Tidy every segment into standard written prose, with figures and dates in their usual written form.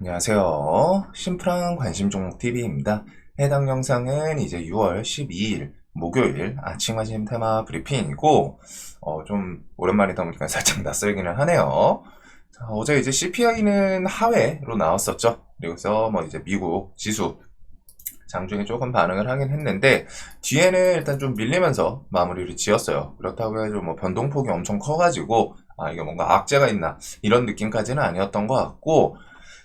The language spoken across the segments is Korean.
안녕하세요. 심플한 관심 종목 TV입니다. 해당 영상은 이제 6월 12일 목요일 아침 관심 테마 브리핑이고, 좀 오랜만이다 보니까 살짝 낯설기는 하네요. 자, 어제 이제 CPI는 하회로 나왔었죠. 그래서 뭐 이제 미국 지수 장중에 조금 반응을 하긴 했는데, 뒤에는 일단 좀 밀리면서 마무리를 지었어요. 그렇다고 해서 뭐 변동폭이 엄청 커가지고, 이게 뭔가 악재가 있나, 이런 느낌까지는 아니었던 것 같고,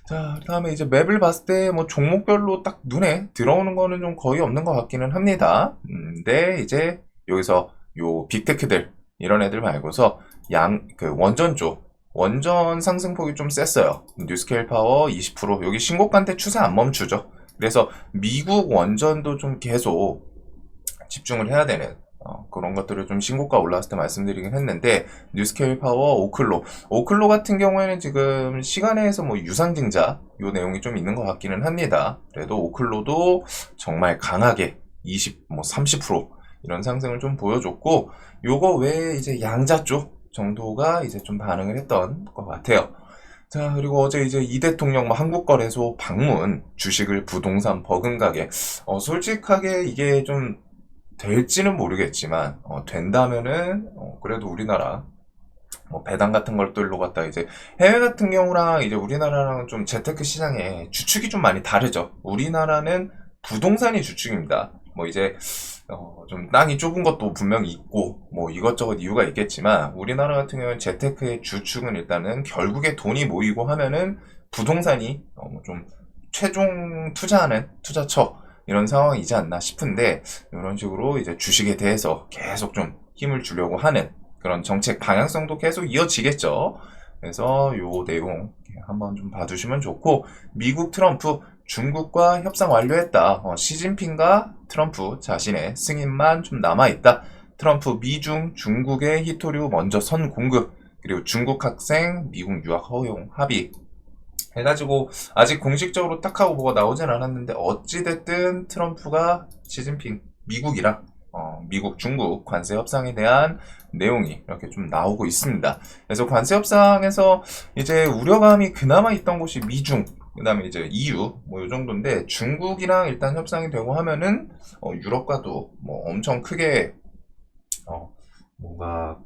자, 그다음에 이제 맵을 봤을 때 뭐 종목별로 딱 눈에 들어오는 거는 좀 거의 없는 것 같기는 합니다. 근데 이제 여기서 요 빅테크들 이런 애들 말고서 그 원전 쪽 원전 상승폭이 좀 셌어요. 뉴스케일 파워 20% 여기 신고가인데 추세 안 멈추죠. 그래서 미국 원전도 좀 계속 집중을 해야 되는 그런 것들을 좀 신고가 올라왔을 때 말씀드리긴 했는데, 뉴스케일 파워 오클로 같은 경우에는 지금 시간에서 뭐 유상증자 요 내용이 좀 있는 것 같기는 합니다. 그래도 오클로도 정말 강하게 20, 뭐 30% 이런 상승을 좀 보여줬고, 요거 외에 이제 양자 쪽 정도가 이제 좀 반응을 했던 것 같아요. 자, 그리고 어제 이제 이 대통령 뭐 한국거래소 방문, 주식을 부동산 버금가게, 솔직하게 이게 좀 될지는 모르겠지만, 된다면은, 그래도 우리나라, 뭐 배당 같은 것들로 갖다 이제, 해외 같은 경우랑 이제 우리나라랑 좀 재테크 시장에 주축이 좀 많이 다르죠. 우리나라는 부동산이 주축입니다. 뭐 이제, 좀 땅이 좁은 것도 분명히 있고, 뭐 이것저것 이유가 있겠지만, 우리나라 같은 경우는 재테크의 주축은 일단은 결국에 돈이 모이고 하면은 부동산이, 좀 최종 투자하는 투자처, 이런 상황이지 않나 싶은데, 이런 식으로 이제 주식에 대해서 계속 좀 힘을 주려고 하는 그런 정책 방향성도 계속 이어지겠죠. 그래서 요 내용 한번 좀 봐주시면 좋고, 미국 트럼프 중국과 협상 완료했다. 시진핑과 트럼프 자신의 승인만 좀 남아있다. 트럼프 미중 중국의 히토류 먼저 선 공급, 그리고 중국 학생 미국 유학 허용 합의 해가지고 아직 공식적으로 딱 하고 뭐가 나오진 않았는데, 어찌됐든 트럼프가 시진핑 미국이랑 미국 중국 관세 협상에 대한 내용이 이렇게 좀 나오고 있습니다. 그래서 관세 협상에서 이제 우려감이 그나마 있던 곳이 미중, 그다음에 이제 EU 뭐 이 정도인데, 중국이랑 일단 협상이 되고 하면은 유럽과도 뭐 엄청 크게 뭔가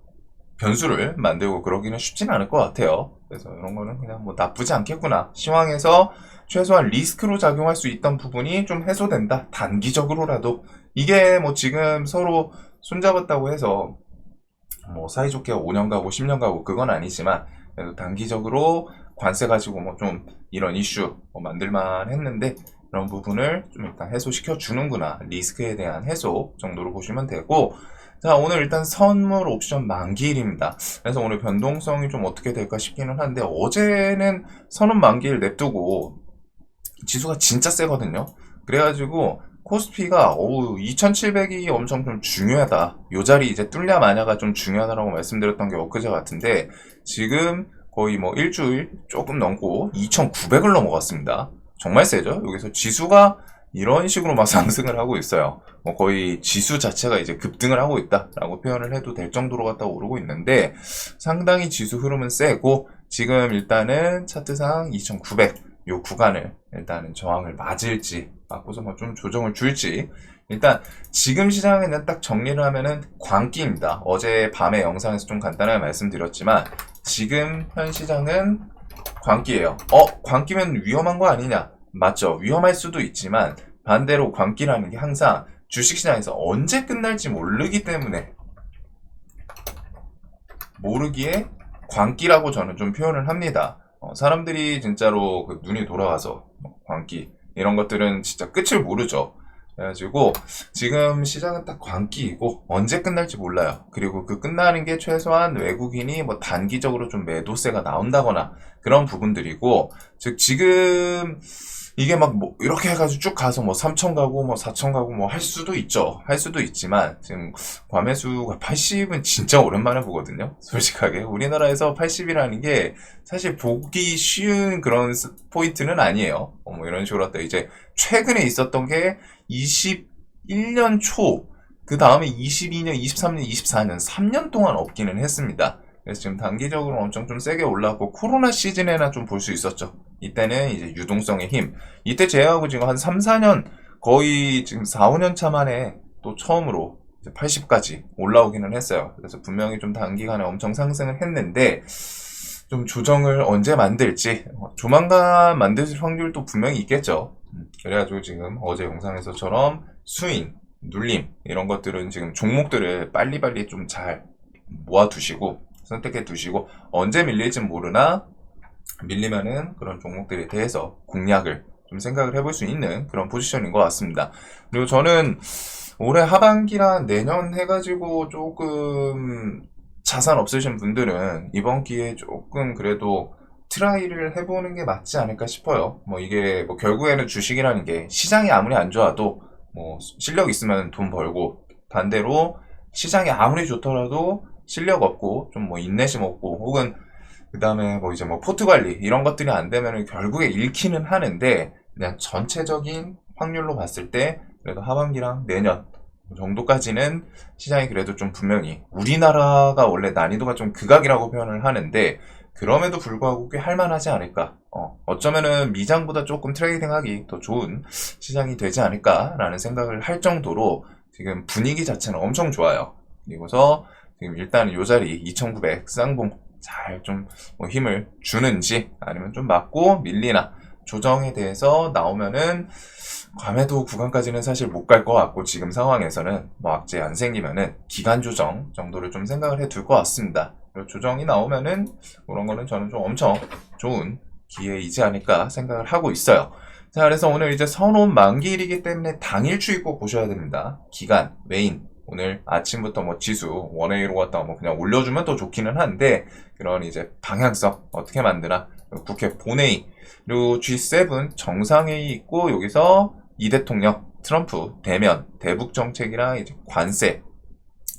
변수를 만들고 그러기는 쉽진 않을 것 같아요. 그래서 이런 거는 그냥 뭐 나쁘지 않겠구나. 시황에서 최소한 리스크로 작용할 수 있던 부분이 좀 해소된다. 단기적으로라도. 이게 뭐 지금 서로 손잡았다고 해서 뭐 사이좋게 5년 가고 10년 가고 그건 아니지만, 그래도 단기적으로 관세 가지고 뭐 좀 이런 이슈 뭐 만들만 했는데, 그런 부분을 좀 일단 해소시켜 주는구나. 리스크에 대한 해소 정도로 보시면 되고, 자, 오늘 일단 선물 옵션 만기일입니다. 그래서 오늘 변동성이 좀 어떻게 될까 싶기는 한데, 어제는 선언 만기일 냅두고 지수가 진짜 세거든요. 그래가지고 코스피가 2700이 엄청 좀 중요하다. 요 자리 이제 뚫냐 마냐가 좀 중요하다라고 말씀드렸던 게 엊그제 같은데, 지금 거의 뭐 일주일 조금 넘고 2900을 넘어갔습니다. 정말 세죠? 여기서 지수가 이런 식으로 막 상승을 하고 있어요. 뭐 거의 지수 자체가 이제 급등을 하고 있다라고 표현을 해도 될 정도로 갖다 오르고 있는데, 상당히 지수 흐름은 세고, 지금 일단은 차트상 2900 요 구간을 일단은 저항을 맞을지, 맞고서 뭐 좀 조정을 줄지, 일단 지금 시장에는 딱 정리를 하면은 광기입니다. 어제 밤에 영상에서 좀 간단하게 말씀드렸지만, 지금 현 시장은 광기예요. 광기면 위험한 거 아니냐? 맞죠. 위험할 수도 있지만, 반대로 광기라는 게 항상 주식시장에서 언제 끝날지 모르기 때문에, 모르기에 광기라고 저는 좀 표현을 합니다. 사람들이 진짜로 그 눈이 돌아와서 광기 이런 것들은 진짜 끝을 모르죠. 그래가지고 지금 시장은 딱 광기이고 언제 끝날지 몰라요. 그리고 그 끝나는 게 최소한 외국인이 뭐 단기적으로 좀 매도세가 나온다거나 그런 부분들이고, 즉 지금 이게 막 뭐 이렇게 해가지고 쭉 가서 뭐 3천 가고 뭐 4천 가고 뭐 할 수도 있죠. 할 수도 있지만, 지금 과매수가 80은 진짜 오랜만에 보거든요. 솔직하게 우리나라에서 80이라는 게 사실 보기 쉬운 그런 포인트는 아니에요. 뭐 이런 식으로 했다. 이제 최근에 있었던 게 21년 초, 그 다음에 22년, 23년, 24년 3년 동안 없기는 했습니다. 그래서 지금 단기적으로 엄청 좀 세게 올랐고 코로나 시즌에나 좀 볼 수 있었죠. 이때는 이제 유동성의 힘. 이때 제외하고 지금 한 3, 4년 거의 지금 4, 5년 차 만에 또 처음으로 80까지 올라오기는 했어요. 그래서 분명히 좀 단기간에 엄청 상승을 했는데 좀 조정을 언제 만들지 조만간 만드실 확률도 분명히 있겠죠. 그래가지고 지금 어제 영상에서처럼 스윙, 눌림 이런 것들은 지금 종목들을 빨리빨리 좀 잘 모아두시고 선택해 두시고 언제 밀릴진 모르나 밀리면은 그런 종목들에 대해서 공략을 좀 생각을 해볼 수 있는 그런 포지션인 것 같습니다. 그리고 저는 올해 하반기랑 내년 해가지고 조금 자산 없으신 분들은 이번 기회에 조금 그래도 트라이를 해보는 게 맞지 않을까 싶어요. 뭐 이게 뭐 결국에는 주식이라는 게 시장이 아무리 안 좋아도 뭐 실력 있으면 돈 벌고 반대로 시장이 아무리 좋더라도 실력 없고 좀 뭐 인내심 없고 혹은 그 다음에 뭐 이제 뭐 포트 관리 이런 것들이 안 되면은 결국에 잃기는 하는데 그냥 전체적인 확률로 봤을 때 그래도 하반기랑 내년 정도까지는 시장이 그래도 좀 분명히 우리나라가 원래 난이도가 좀 극악이라고 표현을 하는데 그럼에도 불구하고 꽤 할만하지 않을까. 어쩌면은 미장보다 조금 트레이딩하기 더 좋은 시장이 되지 않을까라는 생각을 할 정도로 지금 분위기 자체는 엄청 좋아요. 그리고서 지금 일단 요 자리 2900 쌍봉 잘 좀 뭐 힘을 주는지 아니면 좀 맞고 밀리나 조정에 대해서 나오면은 과매도 구간까지는 사실 못 갈 것 같고 지금 상황에서는 뭐 악재 안 생기면은 기간 조정 정도를 좀 생각을 해 둘 것 같습니다. 조정이 나오면은 그런 거는 저는 좀 엄청 좋은 기회이지 않을까 생각을 하고 있어요. 자, 그래서 오늘 이제 선온 만기일이기 때문에 당일 추이 꼭 보셔야 됩니다. 기간, 메인. 오늘 아침부터 뭐 지수 원웨이로 갔다가 뭐 그냥 올려주면 더 좋기는 한데 그런 이제 방향성 어떻게 만드나 국회 본회의 그리고 G7 정상회의 있고 여기서 이 대통령 트럼프 대면 대북 정책이랑 이제 관세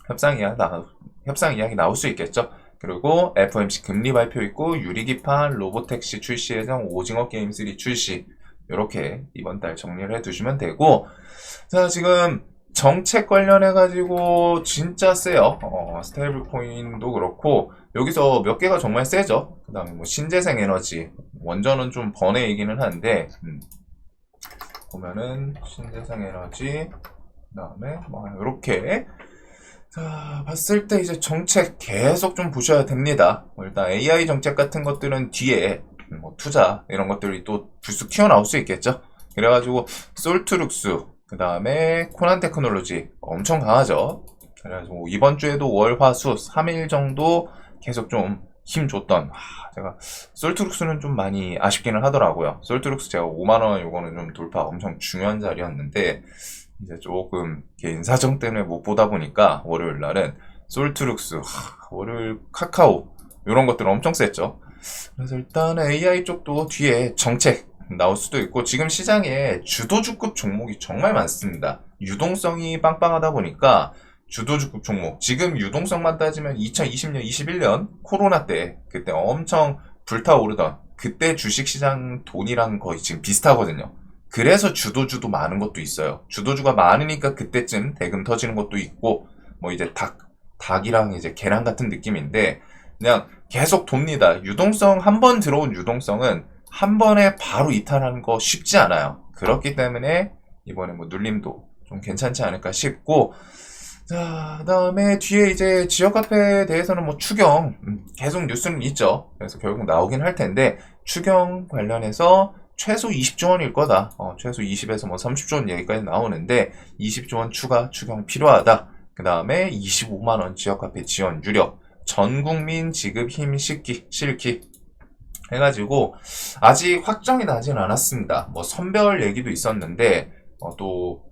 협상 이야기 나올 수 있겠죠. 그리고 FOMC 금리 발표 있고 유리기판 로보택시 출시 예정 오징어 게임 3 출시 이렇게 이번 달 정리를 해두시면 되고 자 지금 정책 관련해가지고 진짜 세요. 스테이블 코인도 그렇고, 여기서 몇 개가 정말 세죠. 그 다음에 뭐 신재생 에너지, 원전은 좀 번외이기는 한데, 보면은 신재생 에너지, 그 다음에 뭐 이렇게. 자, 봤을 때 이제 정책 계속 좀 보셔야 됩니다. 일단 AI 정책 같은 것들은 뒤에 뭐 투자 이런 것들이 또 불쑥 튀어나올 수 있겠죠. 그래가지고 솔트룩스 그 다음에 코난 테크놀로지 엄청 강하죠. 그래가지고 이번 주에도 월, 화, 수 3일 정도 계속 좀 힘 줬던 제가 솔트룩스는 좀 많이 아쉽기는 하더라고요. 솔트룩스 제가 5만원 요거는 좀 돌파 엄청 중요한 자리였는데 이제 조금 개인 사정 때문에 못 보다 보니까 월요일 날은 솔트룩스, 월요일 카카오 이런 것들은 엄청 셌죠. 그래서 일단 AI 쪽도 뒤에 정책 나올 수도 있고 지금 시장에 주도주급 종목이 정말 많습니다. 유동성이 빵빵하다 보니까 주도주급 종목 지금 유동성만 따지면 2020년, 21년 코로나 때 그때 엄청 불타오르던 그때 주식시장 돈이랑 거의 지금 비슷하거든요. 그래서 주도주도 많은 것도 있어요. 주도주가 많으니까 그때쯤 대금 터지는 것도 있고 뭐 이제 닭이랑 이제 계란 같은 느낌인데 그냥 계속 돕니다. 유동성 한 번 들어온 유동성은 한 번에 바로 이탈하는 거 쉽지 않아요. 그렇기 때문에 이번에 뭐 눌림도 좀 괜찮지 않을까 싶고 자, 그 다음에 뒤에 이제 지역 카페에 대해서는 뭐 추경 계속 뉴스는 있죠. 그래서 결국 나오긴 할 텐데 추경 관련해서 최소 20조 원일 거다. 최소 20에서 뭐 30조 원 얘기까지 나오는데 20조 원 추가 추경 필요하다. 그 다음에 25만 원 지역 카페 지원 유력 전 국민 지급 힘 실기 해가지고 아직 확정이 나진 않았습니다. 뭐 선별 얘기도 있었는데 또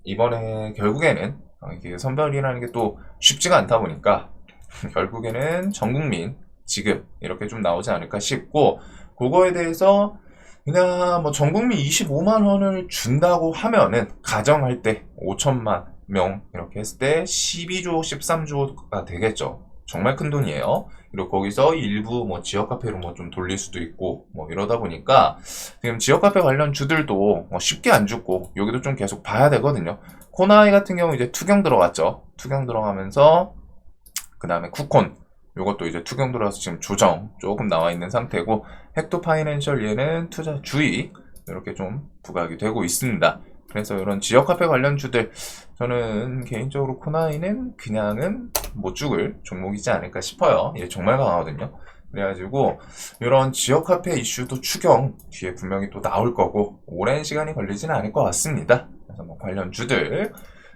이번에 결국에는 이게 선별이라는 게 또 쉽지가 않다 보니까 결국에는 전 국민 지급 이렇게 좀 나오지 않을까 싶고 그거에 대해서 그냥 뭐 전 국민 25만 원을 준다고 하면은 가정할 때 5천만 명 이렇게 했을 때 12조 13조가 되겠죠. 정말 큰 돈이에요. 그리고 거기서 일부 뭐 지역 카페로 뭐 좀 돌릴 수도 있고 뭐 이러다 보니까 지금 지역 카페 관련 주들도 쉽게 안 죽고 여기도 좀 계속 봐야 되거든요. 코나이 같은 경우 이제 투경 들어갔죠. 투경 들어가면서 그 다음에 쿠콘 요것도 이제 투경 들어와서 지금 조정 조금 나와 있는 상태고, 헥토 파이낸셜 얘는 투자 주의 이렇게 좀 부각이 되고 있습니다. 그래서 이런 지역화폐 관련주들, 저는 개인적으로 코나이는 그냥은 못 죽을 종목이지 않을까 싶어요. 얘 정말 강하거든요. 그래가지고 이런 지역화폐 이슈도 추경 뒤에 분명히 또 나올 거고, 오랜 시간이 걸리지는 않을 것 같습니다. 그래서 뭐 관련주들.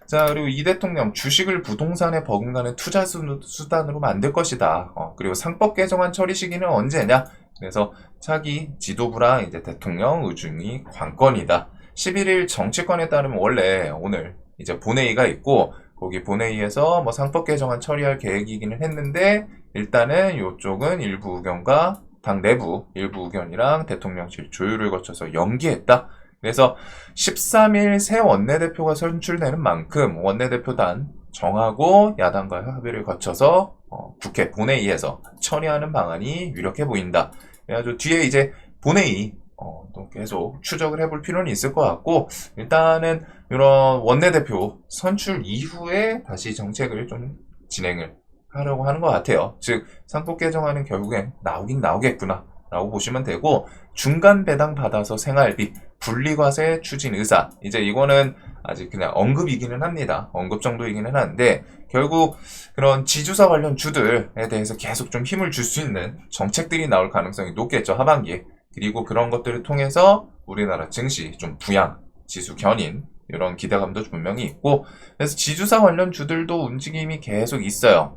자, 그리고 이 대통령 주식을 부동산에 버금가는 투자 수단으로 만들 것이다. 그리고 상법 개정안 처리 시기는 언제냐? 그래서 차기 지도부랑 이제 대통령 의중이 관건이다. 11일 정치권에 따르면 원래 오늘 이제 본회의가 있고, 거기 본회의에서 뭐 상법 개정안 처리할 계획이기는 했는데, 일단은 이쪽은 일부 의견과 당 내부 일부 의견이랑 대통령실 조율을 거쳐서 연기했다. 그래서 13일 새 원내대표가 선출되는 만큼 원내대표단 정하고 야당과 협의를 거쳐서 국회 본회의에서 처리하는 방안이 유력해 보인다. 그래가지고 뒤에 이제 본회의 또 계속 추적을 해볼 필요는 있을 것 같고, 일단은 이런 원내대표 선출 이후에 다시 정책을 좀 진행을 하려고 하는 것 같아요. 즉 상법 개정안은 결국엔 나오긴 나오겠구나 라고 보시면 되고, 중간 배당 받아서 생활비 분리과세 추진 의사, 이제 이거는 아직 그냥 언급이기는 합니다. 언급 정도이기는 한데, 결국 그런 지주사 관련 주들에 대해서 계속 좀 힘을 줄 수 있는 정책들이 나올 가능성이 높겠죠, 하반기에. 그리고 그런 것들을 통해서 우리나라 증시 좀 부양, 지수 견인, 이런 기대감도 분명히 있고, 그래서 지주사 관련 주들도 움직임이 계속 있어요.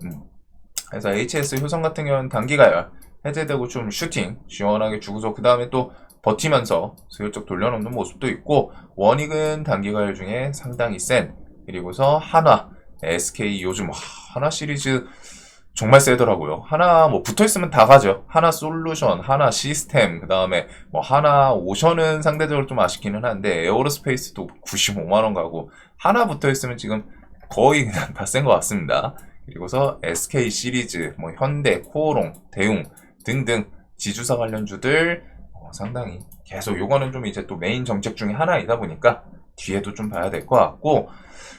그래서 HS 효성 같은 경우는 단기가열 해제되고 좀 슈팅 시원하게 주고서 그 다음에 또 버티면서 슬쩍 돌려놓는 모습도 있고, 원익은 단기가열 중에 상당히 센, 그리고서 한화, SK 요즘 한화 시리즈 정말 세더라고요. 하나 뭐 붙어있으면 다 가죠. 하나 솔루션, 하나 시스템, 그 다음에 뭐 하나 오션은 상대적으로 좀 아쉽기는 한데, 에어로스페이스도 95만원 가고, 하나 붙어있으면 지금 거의 그냥 다 센 것 같습니다. 그리고서 SK 시리즈, 뭐 현대, 코오롱, 대웅 등등 지주사 관련주들 상당히 계속, 요거는 좀 이제 또 메인 정책 중에 하나이다 보니까 뒤에도 좀 봐야 될 것 같고,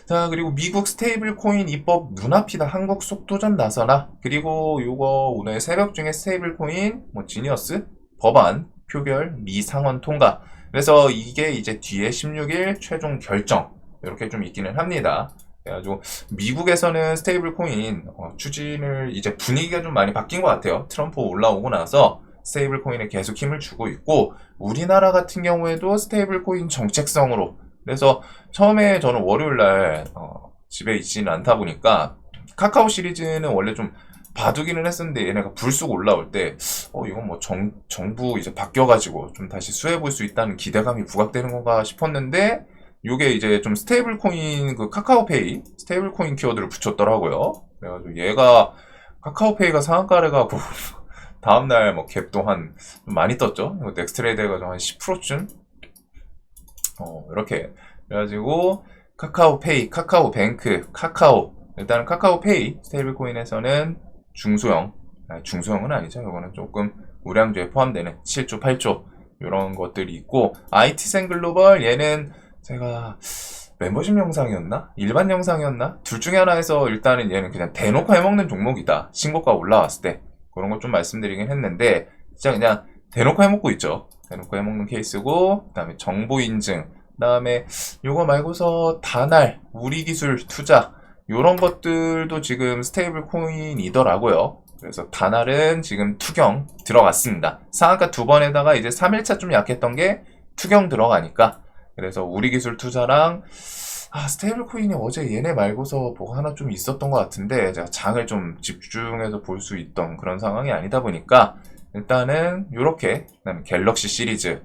자, 그리고 미국 스테이블 코인 입법 눈앞이다. 한국 속도전 나서나. 그리고 요거 오늘 새벽 중에 스테이블 코인 뭐 지니어스 법안 표결 미상원 통과. 그래서 이게 이제 뒤에 16일 최종 결정 이렇게 좀 있기는 합니다. 그래가지고 미국에서는 스테이블 코인 추진을 이제 분위기가 좀 많이 바뀐 것 같아요. 트럼프 올라오고 나서 스테이블 코인에 계속 힘을 주고 있고, 우리나라 같은 경우에도 스테이블 코인 정책성으로, 그래서 처음에 저는 월요일날 집에 있지는 않다 보니까 카카오 시리즈는 원래 좀 봐두기는 했었는데, 얘네가 불쑥 올라올 때 이건 뭐 정부 이제 바뀌어가지고 좀 다시 수혜볼 수 있다는 기대감이 부각되는 건가 싶었는데, 요게 이제 좀 스테이블 코인 그 카카오페이 스테이블 코인 키워드를 붙였더라고요. 그래가지고 얘가 카카오페이가 상한가를 가고 다음날 뭐 갭도 한 좀 많이 떴죠. 넥스트레이드 해가지고 한 10%쯤 이렇게. 그래가지고 카카오페이, 카카오뱅크, 카카오, 일단은 카카오페이 스테이블 코인에서는 중소형은 아니죠. 이거는 조금 우량주에 포함되는 7조, 8조 이런 것들이 있고, IT센 글로벌 얘는 제가 멤버십 영상이었나? 일반 영상이었나? 둘 중에 하나에서 일단은 얘는 그냥 대놓고 해먹는 종목이다. 신고가 올라왔을 때. 그런 거 좀 말씀드리긴 했는데, 진짜 그냥 대놓고 해먹고 있죠. 대놓고 해먹는 케이스고, 그 다음에 정보 인증, 그 다음에 요거 말고서 다날, 우리기술 투자, 요런 것들도 지금 스테이블 코인이더라고요. 그래서 다날은 지금 투경 들어갔습니다. 상한가 2번에다가 이제 3일차 좀 약했던 게 투경 들어가니까, 그래서 우리기술 투자랑 스테이블 코인이 어제 얘네 말고서 뭐가 하나 좀 있었던 것 같은데, 제가 장을 좀 집중해서 볼 수 있던 그런 상황이 아니다 보니까 일단은 요렇게, 그다음에 갤럭시 시리즈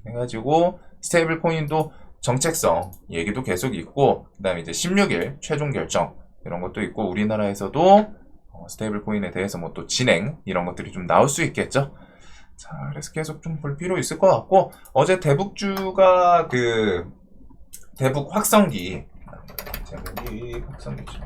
해가지고 스테이블 코인도 정책성 얘기도 계속 있고, 그다음에 이제 16일 최종 결정 이런 것도 있고, 우리나라에서도 스테이블 코인에 대해서 뭐 또 진행 이런 것들이 좀 나올 수 있겠죠. 자, 그래서 계속 좀 볼 필요 있을 것 같고, 어제 대북주가 그 대북 확성기, 제목이 확성기죠.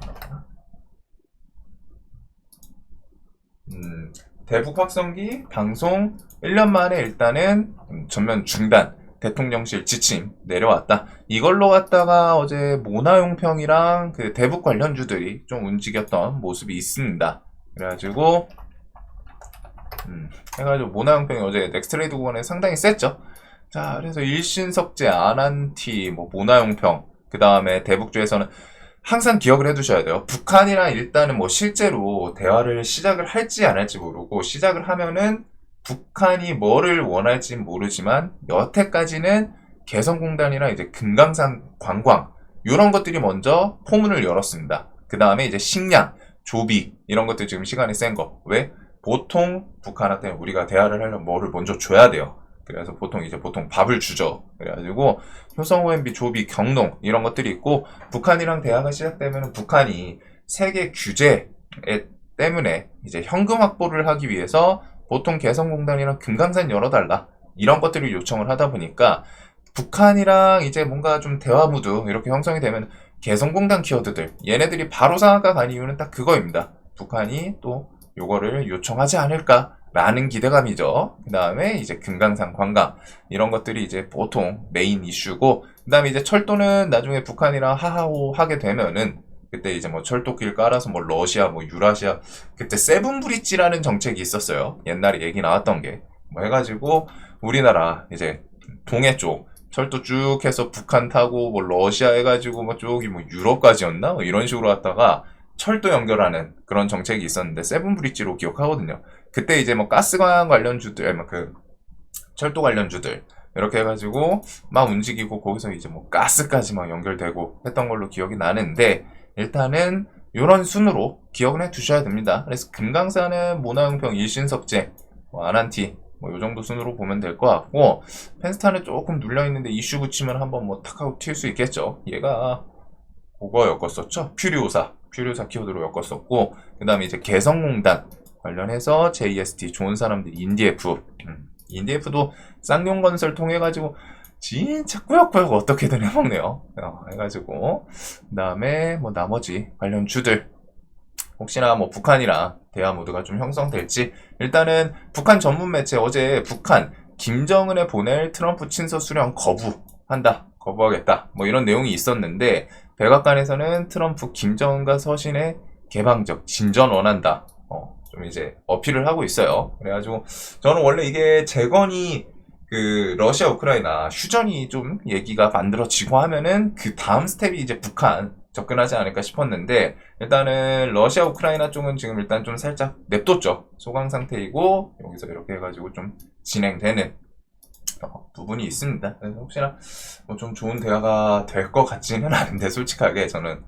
대북 확성기 방송 1년 만에 일단은 전면 중단, 대통령실 지침 내려왔다. 이걸로 갖다가 어제 모나용평이랑 그 대북 관련주들이 좀 움직였던 모습이 있습니다. 그래가지고 해가지고 모나형평이 어제 넥스트레이드 구간에 상당히 셌죠. 자, 그래서 일신석재, 아난티, 뭐 모나형평, 그 다음에 대북주에서는 항상 기억을 해두셔야 돼요. 북한이랑 일단은 뭐 실제로 대화를 시작을 할지 안 할지 모르고, 시작을 하면은 북한이 뭐를 원할지 모르지만 여태까지는 개성공단이랑 이제 금강산 관광 이런 것들이 먼저 포문을 열었습니다. 그 다음에 이제 식량, 조비 이런 것들 지금 시간이 센 거. 왜? 보통 북한한테 우리가 대화를 하려면 뭐를 먼저 줘야 돼요. 그래서 보통 밥을 주죠. 그래가지고 효성 OMB, 조비, 경농 이런 것들이 있고, 북한이랑 대화가 시작되면 북한이 세계 규제 때문에 이제 현금 확보를 하기 위해서 보통 개성공단이랑 금강산 열어달라 이런 것들을 요청을 하다 보니까 북한이랑 이제 뭔가 좀 대화 무드 이렇게 형성이 되면 개성공단 키워드들 얘네들이 바로 상한가 간 이유는 딱 그거입니다. 북한이 또 요거를 요청하지 않을까라는 기대감이죠. 그 다음에 이제 금강산 관광 이런 것들이 이제 보통 메인 이슈고, 그 다음에 이제 철도는 나중에 북한이랑 하하호 하게 되면은 그때 이제 뭐 철도길 깔아서 뭐 러시아, 뭐 유라시아, 그때 세븐브릿지라는 정책이 있었어요. 옛날에 얘기 나왔던 게 뭐 해가지고 우리나라 이제 동해 쪽 철도 쭉 해서 북한 타고 뭐 러시아 해가지고 뭐 쪽이 뭐 유럽까지였나 뭐 이런 식으로 갔다가 철도 연결하는 그런 정책이 있었는데 세븐브릿지로 기억하거든요. 그때 이제 뭐 가스관 관련주들, 그 철도 관련주들 이렇게 해가지고 막 움직이고 거기서 이제 뭐 가스까지 막 연결되고 했던 걸로 기억이 나는데, 일단은 이런 순으로 기억을 해 두셔야 됩니다. 그래서 금강산은 모나형평, 일신석재, 뭐 아난티 뭐 요 정도 순으로 보면 될 것 같고, 펜스타는 조금 눌려있는데 이슈 붙이면 한번 뭐 탁 하고 튈 수 있겠죠. 얘가 그거 엮었었죠. 퓨리오사 키워드로 엮었었고, 그 다음에 이제 개성공단 관련해서 JST 좋은 사람들 인디에프, 인디에프도 쌍용건설 통해가지고 진짜 꾸역꾸역 어떻게든 해먹네요. 해가지고 그 다음에 뭐 나머지 관련 주들 혹시나 뭐 북한이랑 대화 모드가 좀 형성될지, 일단은 북한 전문 매체 어제 북한 김정은에 보낼 트럼프 친서 수령 거부하겠다 뭐 이런 내용이 있었는데, 백악관에서는 트럼프 김정은과 서신의 개방적 진전 원한다 좀 이제 어필을 하고 있어요. 그래가지고 저는 원래 이게 재건이 그 러시아 우크라이나 휴전이 좀 얘기가 만들어지고 하면은 그 다음 스텝이 이제 북한 접근하지 않을까 싶었는데, 일단은 러시아 우크라이나 쪽은 지금 일단 좀 살짝 냅뒀죠. 소강 상태이고 여기서 이렇게 해가지고 좀 진행되는 부분이 있습니다. 그래서 혹시나 뭐 좀 좋은 대화가 될 것 같지는 않은데, 솔직하게 저는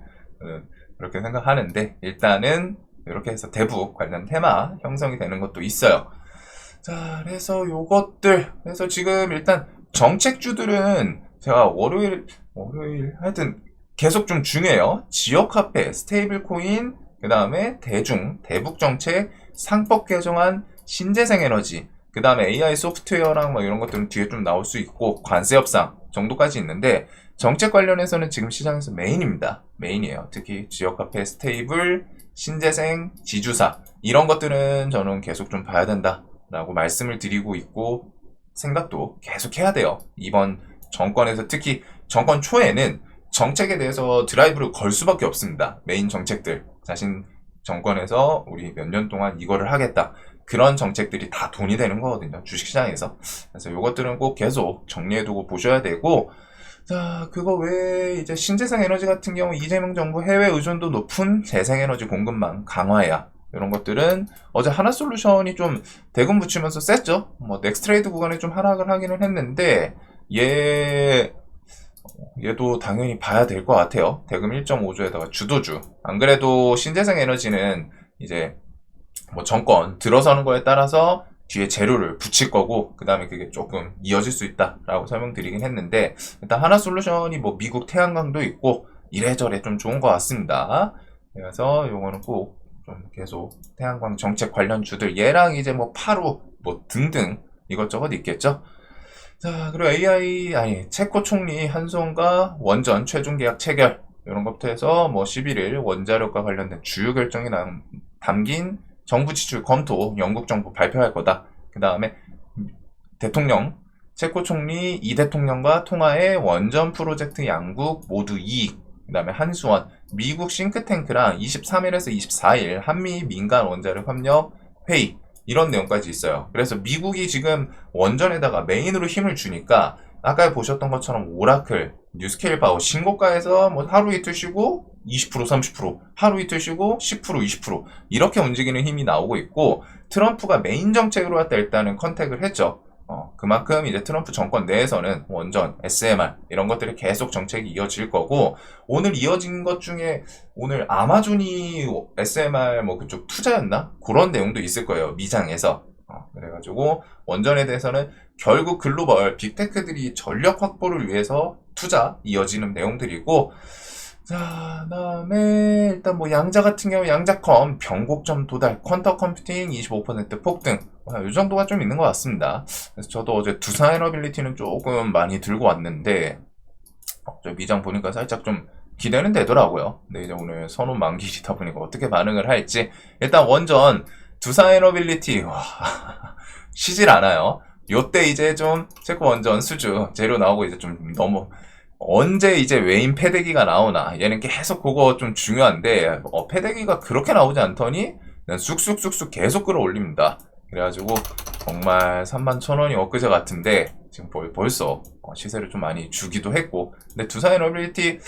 그렇게 생각하는데, 일단은 이렇게 해서 대북 관련 테마 형성이 되는 것도 있어요. 자, 그래서 요것들, 그래서 지금 일단 정책주들은 제가 월요일 하여튼 계속 좀 중요해요. 지역화폐, 스테이블 코인, 그 다음에 대북 정책, 상법 개정안, 신재생 에너지, 그 다음에 AI 소프트웨어랑 뭐 이런 것들은 뒤에 좀 나올 수 있고, 관세 협상 정도까지 있는데, 정책 관련해서는 지금 시장에서 메인입니다. 메인이에요. 특히 지역화폐, 스테이블, 신재생, 지주사 이런 것들은 저는 계속 좀 봐야 된다 라고 말씀을 드리고 있고, 생각도 계속 해야 돼요. 이번 정권에서 특히 정권 초에는 정책에 대해서 드라이브를 걸 수밖에 없습니다. 메인 정책들, 자신 정권에서 우리 몇 년 동안 이거를 하겠다, 그런 정책들이 다 돈이 되는 거거든요, 주식시장에서. 그래서 이것들은 꼭 계속 정리해두고 보셔야 되고, 자, 그거 외에 이제 신재생 에너지 같은 경우 이재명 정부 해외 의존도 높은 재생에너지 공급망 강화야, 이런 것들은 어제 하나솔루션이 좀 대금 붙이면서 셌죠. 뭐 넥스트레이드 구간에 좀 하락을 하기는 했는데, 얘도 당연히 봐야 될 것 같아요. 대금 1.5조에다가 주도주. 안 그래도 신재생 에너지는 이제 뭐 정권 들어서는 거에 따라서 뒤에 재료를 붙일 거고, 그 다음에 그게 조금 이어질 수 있다라고 설명드리긴 했는데, 일단 하나솔루션이 뭐 미국 태양광도 있고 이래저래 좀 좋은 것 같습니다. 그래서 요거는 꼭 좀 계속 태양광 정책 관련 주들, 얘랑 이제 뭐 파루 뭐 등등 이것저것 있겠죠. 자, 그리고 체코 총리 한송과 원전 최종 계약 체결 이런 것부터 해서 뭐 11일 원자력과 관련된 주요 결정이 담긴 정부 지출 검토 영국 정부 발표할 거다. 그 다음에 체코 총리 이 대통령과 통화해 원전 프로젝트 양국 모두 이익 그 다음에 한수원, 미국 싱크탱크랑 23일에서 24일 한미 민간 원자력 협력 회의, 이런 내용까지 있어요. 그래서 미국이 지금 원전에다가 메인으로 힘을 주니까 아까 보셨던 것처럼 오라클, 뉴스케일 파워 신고가에서 뭐 하루 이틀 쉬고 20% 30%, 하루 이틀 쉬고 10% 20% 이렇게 움직이는 힘이 나오고 있고, 트럼프가 메인 정책으로 갖다 일단은 컨택을 했죠. 그만큼 이제 트럼프 정권 내에서는 원전, SMR 이런 것들이 계속 정책이 이어질 거고, 오늘 이어진 것 중에 오늘 아마존이 SMR 뭐 그쪽 투자였나? 그런 내용도 있을 거예요. 미장에서. 그래가지고 원전에 대해서는 결국 글로벌 빅테크들이 전력 확보를 위해서 투자 이어지는 내용들이고, 자, 그다음에 일단 뭐 양자 같은 경우 양자컴 변곡점 도달, 퀀터 컴퓨팅 25% 폭등, 이 정도가 좀 있는 것 같습니다. 그래서 저도 어제 두산 에너빌리티는 조금 많이 들고 왔는데 저 미장 보니까 살짝 좀 기대는 되더라고요. 근데 이제 오늘 선언 만기이다 보니까 어떻게 반응을 할지. 일단 원전 두산 에너빌리티 쉬질 않아요. 요때 이제 좀 체코 원전 수주 재료 나오고 이제 좀 너무 언제 이제 외인 패대기가 나오나, 얘는 계속 그거 좀 중요한데 패대기가 그렇게 나오지 않더니 그냥 쑥쑥쑥쑥 계속 끌어올립니다. 그래가지고 정말 31,000원이 엊그제 같은데 지금 벌써 시세를 좀 많이 주기도 했고, 근데 두산 에너빌리티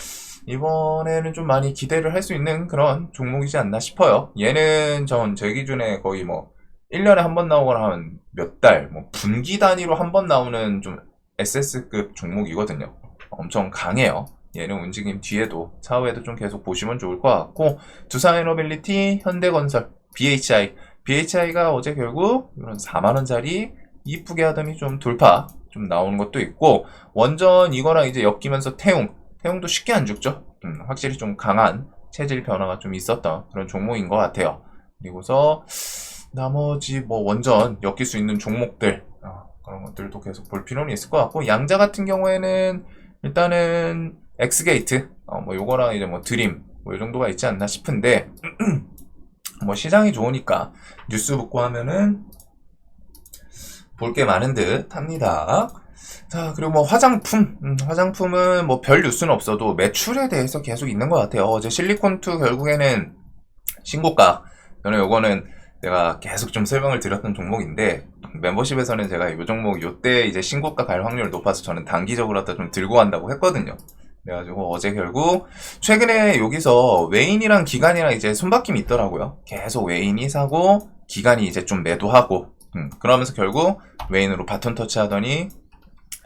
이번에는 좀 많이 기대를 할 수 있는 그런 종목이지 않나 싶어요. 얘는 제 기준에 거의 뭐 1년에 한 번 나오거나 한 몇 달, 뭐 분기 단위로 한 번 나오는 좀 SS급 종목이거든요. 엄청 강해요. 얘는 움직임 뒤에도 차후에도 좀 계속 보시면 좋을 것 같고, 두산에너빌리티, 현대건설, BHI가 어제 결국 이런 4만원짜리 이쁘게 하더니 좀 돌파 좀 나오는 것도 있고, 원전 이거랑 이제 엮이면서 태웅도 쉽게 안 죽죠. 확실히 좀 강한 체질 변화가 좀 있었던 그런 종목인 것 같아요. 그리고서 나머지 뭐 원전 엮일 수 있는 종목들, 그런 것들도 계속 볼 필요는 있을 것 같고, 양자 같은 경우에는 일단은 엑스게이트, 뭐 요거랑 이제 뭐 드림, 뭐 이 정도가 있지 않나 싶은데, 뭐 시장이 좋으니까 뉴스 붙고 하면은 볼 게 많은 듯 합니다. 자, 그리고 뭐 화장품은 뭐 별 뉴스는 없어도 매출에 대해서 계속 있는 것 같아요. 어제 실리콘2 결국에는 신고가. 저는 요거는 제가 계속 좀 설명을 드렸던 종목인데, 멤버십에서는 제가 이 종목 요때 이제 신고가 갈 확률이 높아서 저는 단기적으로 갖다 좀 들고 간다고 했거든요. 그래가지고 어제 결국 최근에 여기서 외인이랑 기관이랑 이제 손바뀜이 있더라고요. 계속 외인이 사고 기관이 이제 좀 매도하고, 그러면서 결국 외인으로 바톤 터치하더니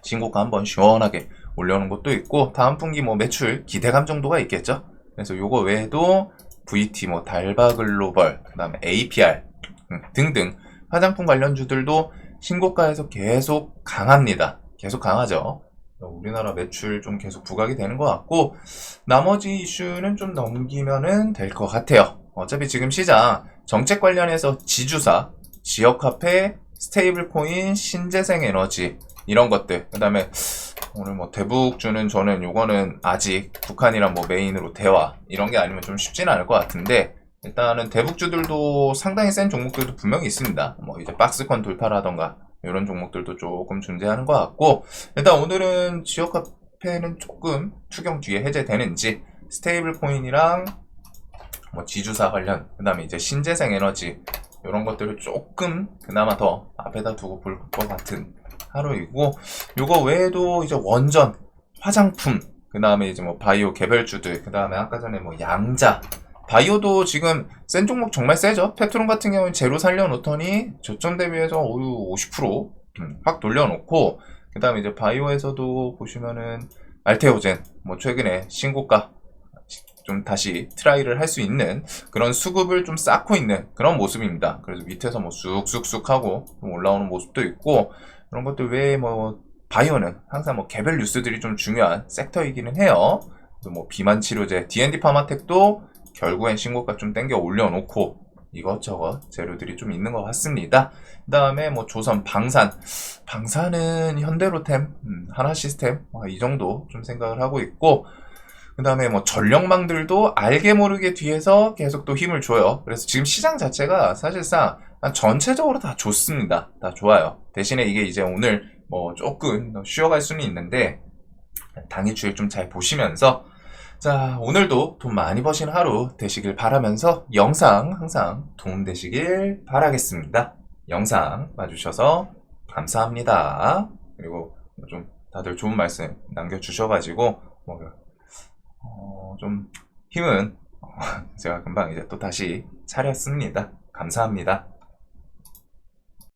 신고가 한번 시원하게 올려오는 것도 있고, 다음 분기 뭐 매출 기대감 정도가 있겠죠. 그래서 요거 외에도 VT, 뭐 달바글로벌, 그 다음에 APR 등등 화장품 관련주들도 신고가에서 계속 강합니다. 계속 강하죠. 우리나라 매출 좀 계속 부각이 되는 것 같고, 나머지 이슈는 좀 넘기면은 될 것 같아요. 어차피 지금 시장 정책 관련해서 지주사, 지역화폐, 스테이블코인, 신재생 에너지 이런 것들, 그 다음에 오늘 뭐 대북주는 저는 요거는 아직 북한이랑 뭐 메인으로 대화 이런 게 아니면 좀 쉽지는 않을 것 같은데, 일단은 대북주들도 상당히 센 종목들도 분명히 있습니다. 뭐 이제 박스권 돌파라던가 이런 종목들도 조금 존재하는 것 같고, 일단 오늘은 지역화폐는 조금 추경 뒤에 해제되는지, 스테이블 코인이랑 뭐 지주사 관련, 그 다음에 이제 신재생 에너지 이런 것들을 조금 그나마 더 앞에다 두고 볼 것 같은 하루이고, 요거 외에도 이제 원전, 화장품, 그 다음에 이제 뭐 바이오 개별주들, 그 다음에 아까 전에 뭐 양자, 바이오도 지금 센 종목 정말 세죠. 페트론 같은 경우는 제로 살려놓더니 저점 대비해서 50%확 돌려놓고, 그 다음에 이제 바이오에서도 보시면은 알테오젠 뭐 최근에 신고가 좀 다시 트라이를 할 수 있는 그런 수급을 좀 쌓고 있는 그런 모습입니다. 그래서 밑에서 뭐 쑥쑥쑥 하고 좀 올라오는 모습도 있고, 그런 것들 외에 뭐 바이오는 항상 뭐 개별 뉴스들이 좀 중요한 섹터이기는 해요. 뭐 비만 치료제, D&D 파마텍도 결국엔 신고가 좀 땡겨 올려놓고 이것저것 재료들이 좀 있는 것 같습니다. 그 다음에 뭐 조선, 방산은 현대로템, 하나시스템 이 정도 좀 생각을 하고 있고, 그 다음에 뭐 전력망들도 알게 모르게 뒤에서 계속 또 힘을 줘요. 그래서 지금 시장 자체가 사실상 전체적으로 다 좋습니다. 다 좋아요. 대신에 이게 이제 오늘 뭐 조금 쉬어갈 수는 있는데, 당일 주일 좀 잘 보시면서, 자, 오늘도 돈 많이 버신 하루 되시길 바라면서 영상 항상 도움 되시길 바라겠습니다. 영상 봐주셔서 감사합니다. 그리고 좀 다들 좋은 말씀 남겨주셔가지고 좀 힘은 제가 금방 이제 또 다시 차렸습니다. 감사합니다.